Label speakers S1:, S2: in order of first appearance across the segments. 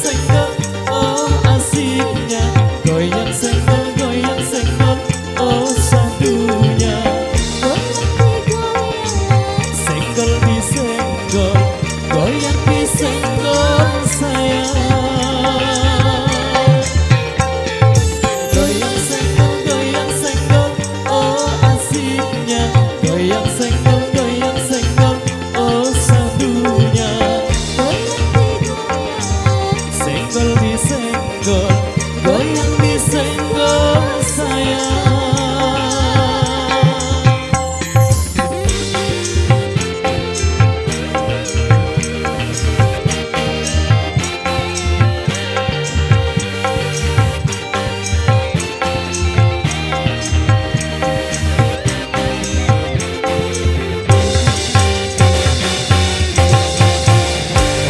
S1: senggol, oh asiknya. Goyang senggol, oh sadunya. Senggol disenggol, goyang disenggol sayang. Goyang senggol, oh asiknya. Goyang senggol, oh sadunya. Senggol disenggol, goyang disenggol sayang.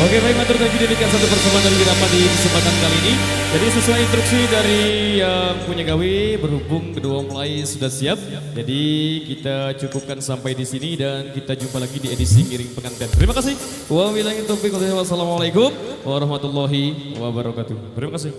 S2: Oke baik, matur thank you dedikan satu persembahan dari dapat di kesempatan kali ini. Jadi sesuai instruksi dari yang punya gawe, berhubung kedua mempelai sudah siap, jadi kita cukupkan sampai di sini dan kita jumpa lagi di edisi Ngiring Pengantin. Terima kasih. Wabillahi taufiq wal hidayah. Wassalamualaikum warahmatullahi wabarakatuh. Terima kasih.